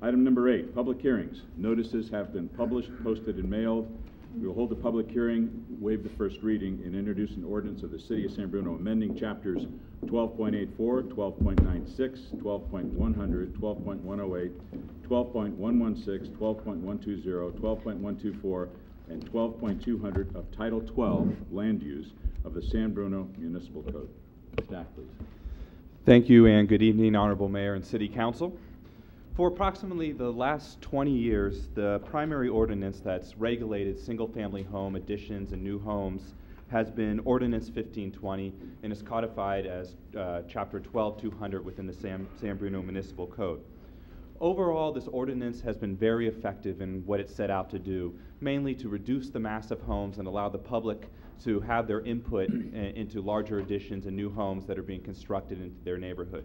Item number 8, public hearings. Notices have been published, posted, and mailed. We will hold the public hearing, waive the first reading, and introduce an ordinance of the City of San Bruno amending chapters 12.84, 12.96, 12.100, 12.108, 12.116, 12.120, 12.124, and 12.200 of Title 12, Land Use, of the San Bruno Municipal Code. Staff, please. Thank you, and good evening, Honorable Mayor and City Council. For approximately the last 20 years, the primary ordinance that's regulated single-family home additions and new homes has been Ordinance 1520 and is codified as Chapter 12-200 within the San Bruno Municipal Code. Overall, this ordinance has been very effective in what it set out to do, mainly to reduce the mass of homes and allow the public to have their input into larger additions and new homes that are being constructed into their neighborhood.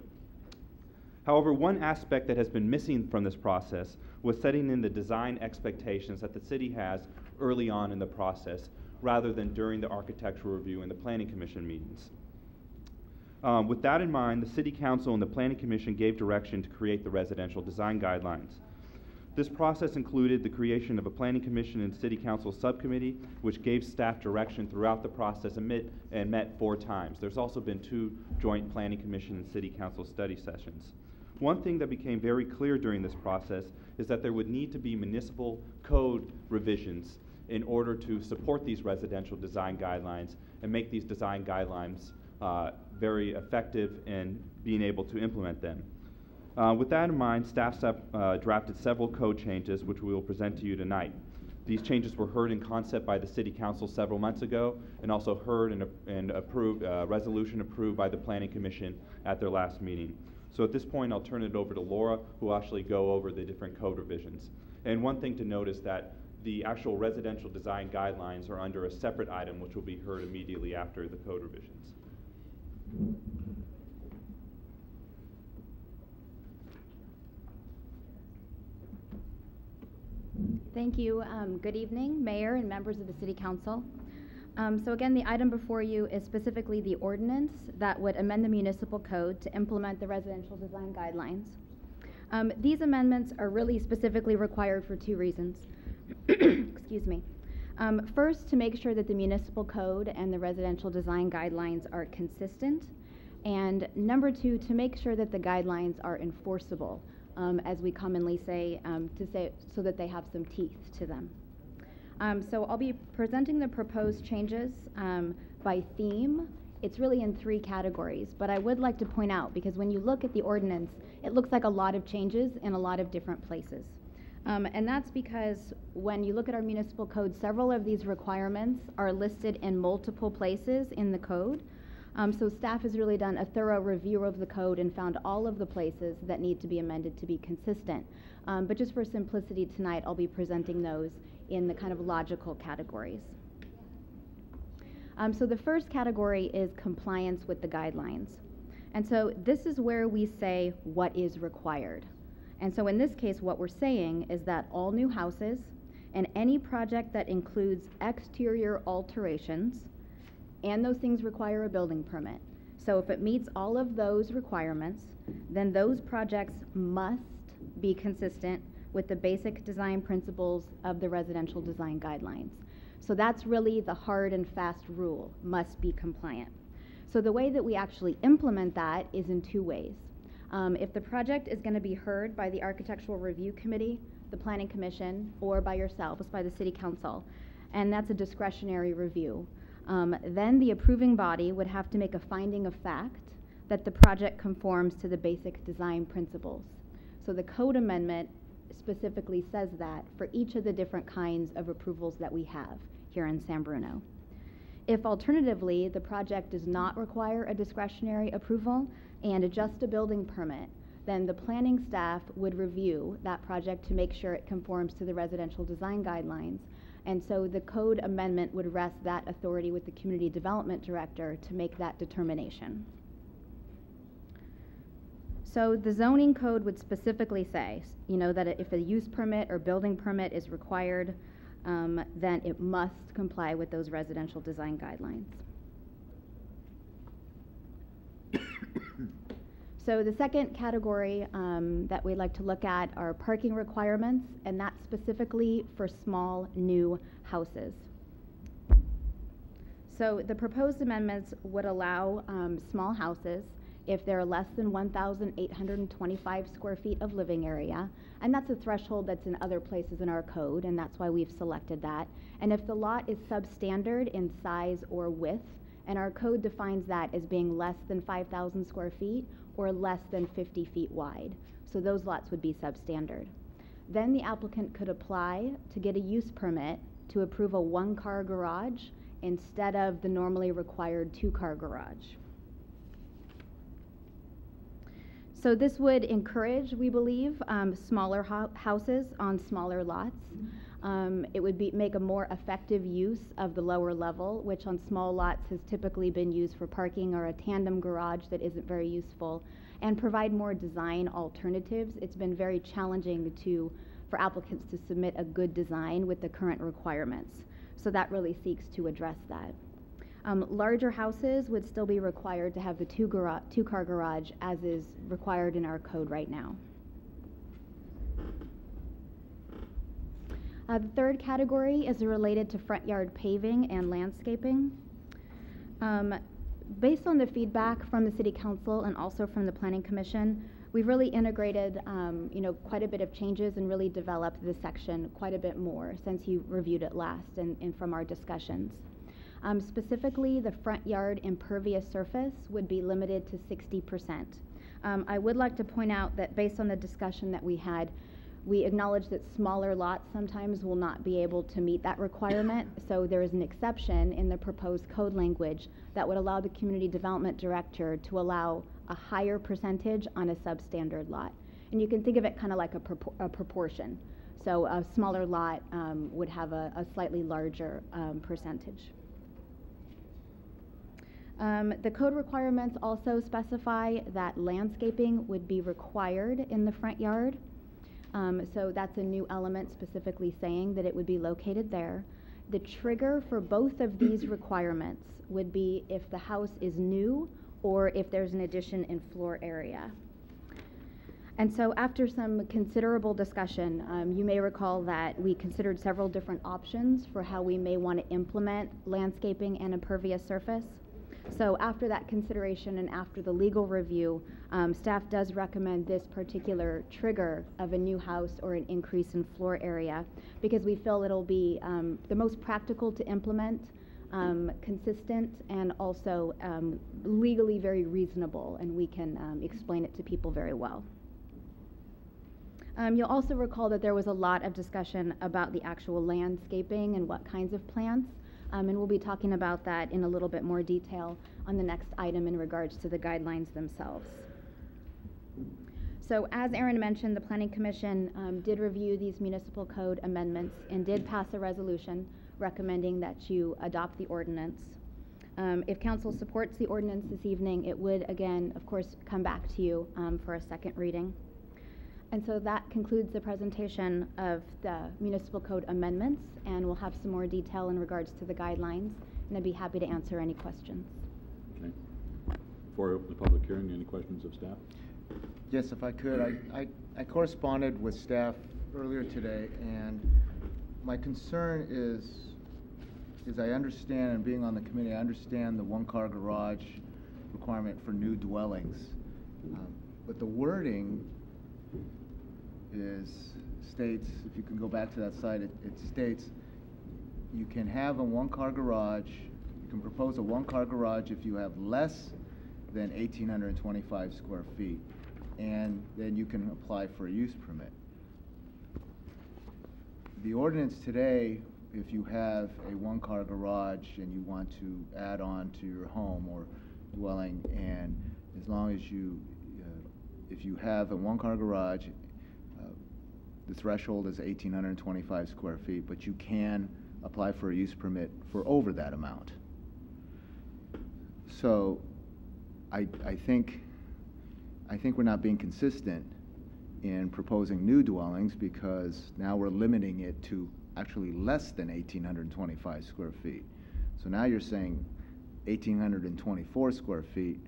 However, one aspect that has been missing from this process was setting in the design expectations that the city has early on in the process, rather than during the architectural review and the Planning Commission meetings. With that in mind, the City Council and the Planning Commission gave direction to create the residential design guidelines. This process included the creation of a Planning Commission and City Council subcommittee, which gave staff direction throughout the process and met 4 times. There's also been 2 joint Planning Commission and City Council study sessions. One thing that became very clear during this process is that there would need to be municipal code revisions in order to support these residential design guidelines and make these design guidelines very effective in being able to implement them. With that in mind, staff drafted several code changes which we will present to you tonight. These changes were heard in concept by the City Council several months ago and also heard and approved, resolution approved by the Planning Commission at their last meeting. So at this point, I'll turn it over to Laura, who will actually go over the different code revisions. And one thing to note is that the actual residential design guidelines are under a separate item, which will be heard immediately after the code revisions. Thank you. Good evening, Mayor and members of the City Council. So again, the item before you is specifically the ordinance that would amend the municipal code to implement the residential design guidelines. These amendments are really specifically required for 2 reasons. Excuse me. First, to make sure that the municipal code and the residential design guidelines are consistent. And number 2, to make sure that the guidelines are enforceable, as we commonly say, so that they have some teeth to them. So I'll be presenting the proposed changes by theme. It's really in 3 categories, but I would like to point out, because when you look at the ordinance, it looks like a lot of changes in a lot of different places. And that's because when you look at our municipal code, several of these requirements are listed in multiple places in the code. So staff has really done a thorough review of the code and found all of the places that need to be amended to be consistent. But just for simplicity tonight, I'll be presenting those in the kind of logical categories. So the first category is compliance with the guidelines. And so this is where we say what is required. And so in this case, what we're saying is that all new houses and any project that includes exterior alterations, and those things require a building permit. So if it meets all of those requirements, then those projects must be consistent with the basic design principles of the residential design guidelines. So that's really the hard and fast rule, must be compliant. So the way that we actually implement that is in 2 ways. If the project is going to be heard by the Architectural Review Committee, the Planning Commission, or by yourselves, by the City Council, and that's a discretionary review, then the approving body would have to make a finding of fact that the project conforms to the basic design principles. So the code amendment specifically says that for each of the different kinds of approvals that we have here in San Bruno. If alternatively the project does not require a discretionary approval and just a building permit, then the planning staff would review that project to make sure it conforms to the residential design guidelines. And so the code amendment would rest that authority with the community development director to make that determination. So the zoning code would specifically say, that if a use permit or building permit is required, then it must comply with those residential design guidelines. So the second category that we'd like to look at are parking requirements, and that's specifically for small new houses. So the proposed amendments would allow small houses if they're less than 1,825 square feet of living area, and that's a threshold that's in other places in our code, and that's why we've selected that. And if the lot is substandard in size or width, and our code defines that as being less than 5,000 square feet or less than 50 feet wide. So those lots would be substandard. Then the applicant could apply to get a use permit to approve a one-car garage instead of the normally required two-car garage. So this would encourage, we believe, smaller houses on smaller lots. It would make a more effective use of the lower level, which on small lots has typically been used for parking or a tandem garage that isn't very useful, and provide more design alternatives. It's been very challenging for applicants to submit a good design with the current requirements. So that really seeks to address that. Larger houses would still be required to have the two-car garage as is required in our code right now. The third category is related to front yard paving and landscaping. Based on the feedback from the City Council and also from the Planning Commission, we've really integrated quite a bit of changes and really developed this section quite a bit more since you reviewed it last and from our discussions. Specifically, the front yard impervious surface would be limited to 60%. I would like to point out that based on the discussion that we had, we acknowledge that smaller lots sometimes will not be able to meet that requirement, so there is an exception in the proposed code language that would allow the community development director to allow a higher percentage on a substandard lot. And you can think of it kind of like a proportion. So a smaller lot would have a slightly larger percentage. The code requirements also specify that landscaping would be required in the front yard. So that's a new element specifically saying that it would be located there. The trigger for both of these requirements would be if the house is new or if there's an addition in floor area. And so after some considerable discussion, you may recall that we considered several different options for how we may want to implement landscaping and impervious surface. So after that consideration and after the legal review, staff does recommend this particular trigger of a new house or an increase in floor area because we feel it'll be the most practical to implement, consistent, and also legally very reasonable, and we can explain it to people very well. You'll also recall that there was a lot of discussion about the actual landscaping and what kinds of plants. And we'll be talking about that in a little bit more detail on the next item in regards to the guidelines themselves. So as Aaron mentioned, the Planning Commission did review these municipal code amendments and did pass a resolution recommending that you adopt the ordinance. If council supports the ordinance this evening, it would again, of course, come back to you for a second reading. And so that concludes the presentation of the municipal code amendments, and we'll have some more detail in regards to the guidelines, and I'd be happy to answer any questions. Okay. Before I open the public hearing, any questions of staff? Yes, if I could. I corresponded with staff earlier today, and my concern is I understand, and being on the committee, I understand the one-car garage requirement for new dwellings, but the wording states, if you can go back to that slide, it states you can have a one-car garage, you can propose a one-car garage if you have less than 1,825 square feet, and then you can apply for a use permit. The ordinance today, if you have a one-car garage and you want to add on to your home or dwelling, and as long as you, if you have a one-car garage, the threshold is 1,825 square feet, but you can apply for a use permit for over that amount. So I think we're not being consistent in proposing new dwellings because now we're limiting it to actually less than 1,825 square feet. So now you're saying 1,824 square feet,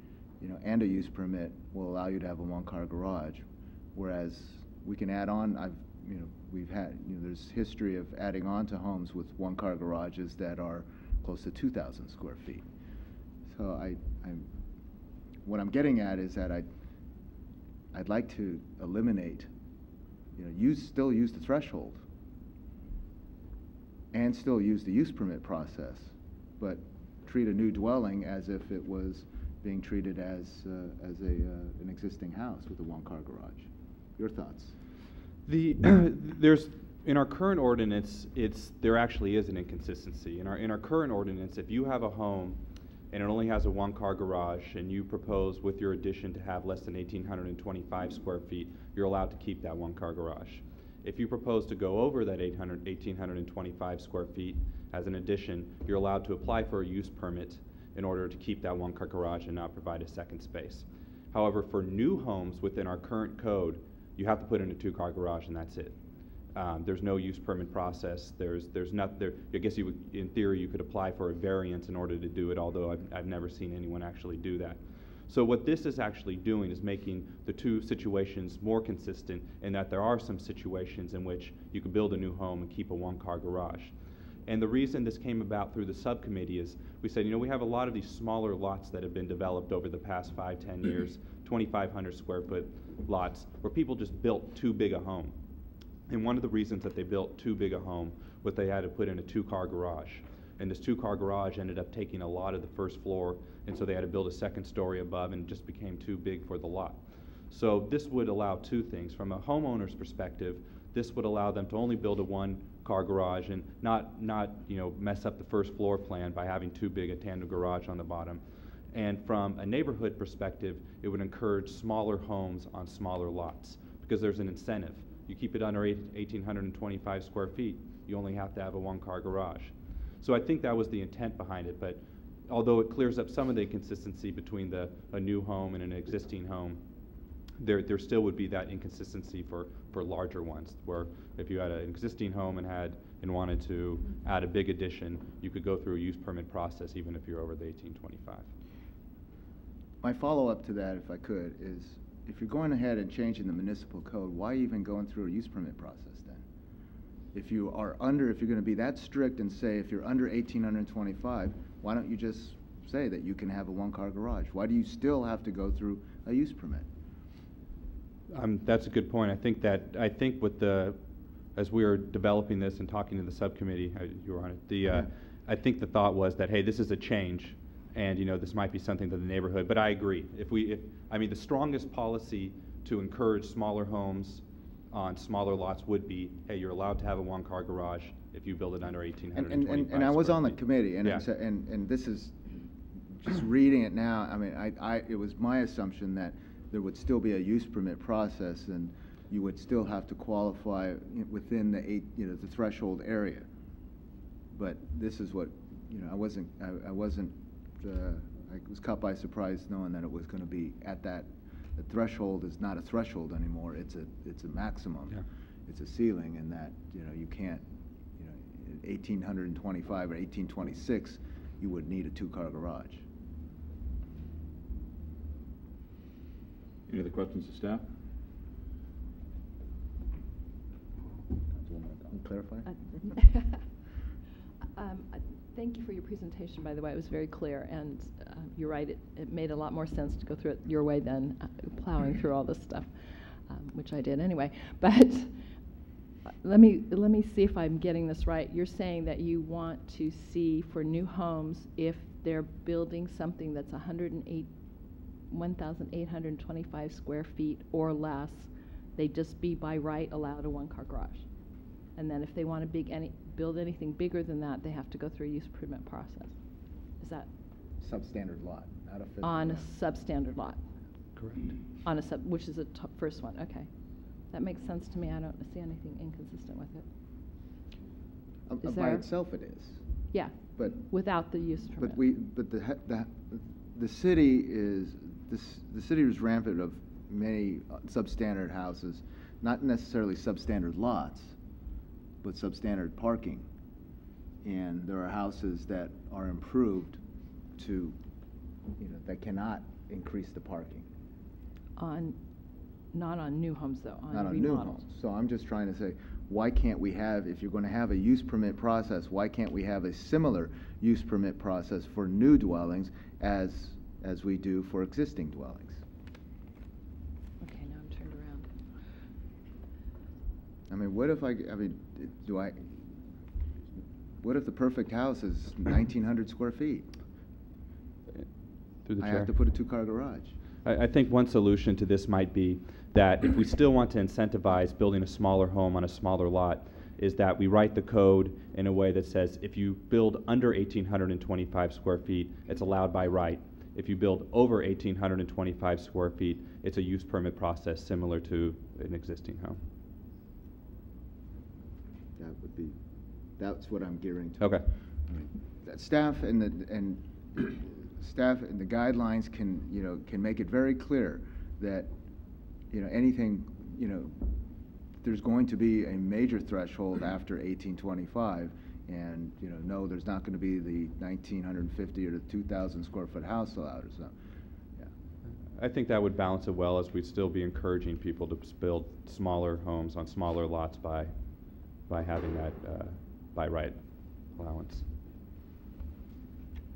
and a use permit will allow you to have a one-car garage, whereas we can add on. We've had, there's history of adding on to homes with one-car garages that are close to 2,000 square feet. So what I'm getting at is that I'd like to eliminate, still use the threshold and still use the use permit process, but treat a new dwelling as if it was being treated as an existing house with a one-car garage. Your thoughts? In our current ordinance, there actually is an inconsistency. In our current ordinance, if you have a home and it only has a one-car garage, and you propose with your addition to have less than 1,825 square feet, you're allowed to keep that one-car garage. If you propose to go over that 1,825 square feet as an addition, you're allowed to apply for a use permit in order to keep that one-car garage and not provide a second space. However, for new homes within our current code, you have to put in a two-car garage, and that's it. There's no use permit process. There's not there. I guess in theory, you could apply for a variance in order to do it, although I've never seen anyone actually do that. So what this is actually doing is making the two situations more consistent, in that there are some situations in which you could build a new home and keep a one-car garage. And the reason this came about through the subcommittee is we said, we have a lot of these smaller lots that have been developed over the past 5-10 years, 2,500 square foot lots, where people just built too big a home. And one of the reasons that they built too big a home was they had to put in a two-car garage. And this two-car garage ended up taking a lot of the first floor, and so they had to build a second story above, and it just became too big for the lot. So this would allow two things. From a homeowner's perspective, this would allow them to only build a one-car garage and not mess up the first floor plan by having too big a tandem garage on the bottom. And from a neighborhood perspective, it would encourage smaller homes on smaller lots, because there's an incentive. You keep it under 1,825 square feet, you only have to have a one-car garage. So I think that was the intent behind it, but although it clears up some of the inconsistency between a new home and an existing home, there still would be that inconsistency for larger ones, where if you had an existing home and wanted to add a big addition, you could go through a use permit process even if you're over the 1,825. My follow-up to that, if I could, is if you're going ahead and changing the municipal code, why even going through a use permit process then? If you're going to be that strict and say if you're under 1,825, why don't you just say that you can have a one-car garage? Why do you still have to go through a use permit? That's a good point. I think as we were developing this and talking to the subcommittee, you were on it. I think the thought was that, hey, this is a change, and this might be something to the neighborhood. But I agree. The strongest policy to encourage smaller homes on smaller lots would be, hey, you're allowed to have a one-car garage if you build it under 1,825. And I was on the feet. committee, and Yeah. and this is just reading it now. It was my assumption that there would still be a use permit process, and you would still have to qualify within the threshold area. But this is what I was caught by surprise knowing that it was going to be at that. The threshold is not a threshold anymore. It's a maximum. Yeah. It's a ceiling, and that you can't. 1,825 or 1,826, you would need a two-car garage. Any other questions to staff? Can you clarify? Thank you for your presentation, by the way. It was very clear, and you're right, it made a lot more sense to go through it your way than plowing through all this stuff, which I did anyway. But let me see if I'm getting this right. You're saying that you want to see for new homes, if they're building something that's 1,825 square feet or less, they just be by right allowed a one-car garage. And then if they want to build anything bigger than that, they have to go through a use permit process. Is that? Substandard lot, not a physical On a lot. substandard lot. Correct. Which is the first one, okay. That makes sense to me. I don't see anything inconsistent with it. Is By there? itself it is. Yeah, But without the use permit. the city is rampant of many substandard houses, not necessarily substandard lots, but substandard parking. And there are houses that are improved to, that cannot increase the parking. Not on new homes, though, on Not on new remodels. homes. So I'm just trying to say, why can't we have, if you're going to have a use permit process, why can't we have a similar use permit process for new dwellings as we do for existing dwellings? Okay, now I'm turned around. I mean, what if what if the perfect house is 1,900 square feet? Through the I chair. have to put a two-car garage. I think one solution to this might be that if we still want to incentivize building a smaller home on a smaller lot, is that we write the code in a way that says if you build under 1,825 square feet, it's allowed by right. If you build over 1,825 square feet, it's a use permit process similar to an existing home. That's what I'm gearing to. Okay. I mean, that staff and the guidelines can make it very clear that, anything, there's going to be a major threshold after 1825, and, no, there's not going to be the 1,950 or the 2,000 square foot house allowed or something. Yeah. I think that would balance it well, as we'd still be encouraging people to build smaller homes on smaller lots by having that by right allowance.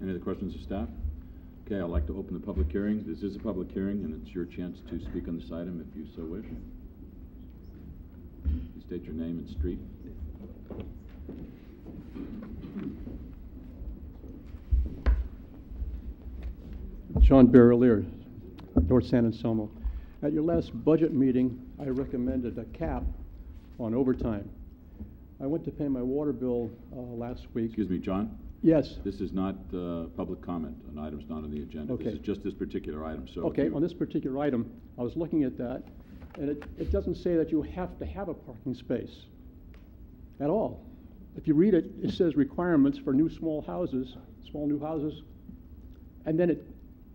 Any other questions of staff? Okay, I'd like to open the public hearing. This is a public hearing, and it's your chance to speak on this item if you so wish. Please state your name and street. John Barrelier, North San Anselmo. At your last budget meeting, I recommended a cap on overtime. I went to pay my water bill last week. Excuse me, John? Yes. This is not public comment. An item's not on the agenda. Okay. This is just this particular item. So Okay, on this particular item, I was looking at that, and it doesn't say that you have to have a parking space at all. If you read it, it says requirements for new small new houses, and then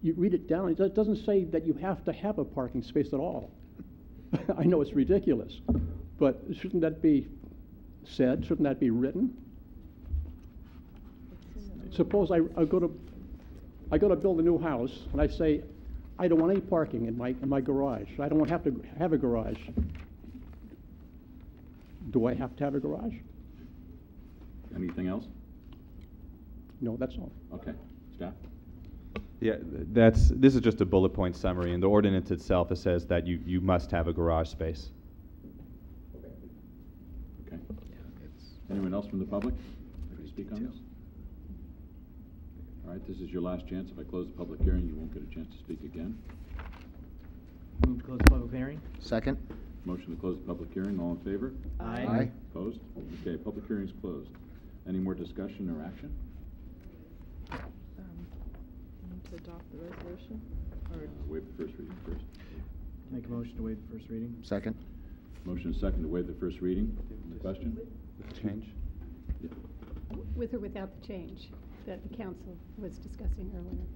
you read it down, it doesn't say that you have to have a parking space at all. I know it's ridiculous, but shouldn't that be said? Shouldn't that be written? Suppose I go to build a new house, and I say, I don't want any parking in my garage. I don't have to have a garage. Do I have to have a garage? anything else? No, that's all. Okay. Staff? Yeah, this is just a bullet point summary. In the ordinance itself, it says that you must have a garage space. Okay. Anyone else from the public like to speak on this? All right, this is your last chance. If I close the public hearing, you won't get a chance to speak again. Move to close the public hearing. Second? Motion to close the public hearing. All in favor? Aye. Opposed? Okay, public hearing is closed. Any more discussion or action? Need to adopt the resolution? Or Waive the first reading first. Make a motion to waive the first reading. Second? Motion is second to waive the first reading. The question? Change? Yeah. With or without the change that the council was discussing earlier.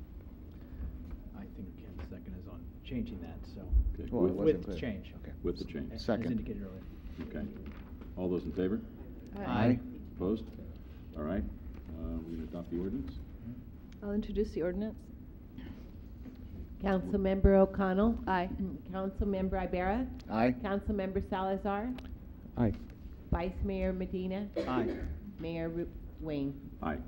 I think Ken's second is on changing that, so. Okay. Well, it wasn't With clear. change. Okay. With the change. As Second. indicated earlier. Okay. All those in favor? Aye. Opposed? All right. We're going to adopt the ordinance. I'll introduce the ordinance. Councilmember O'Connell. Aye. Councilmember Ibarra. Aye. Councilmember Salazar. Aye. Vice Mayor Medina. Aye. Mayor Wayne. Aye.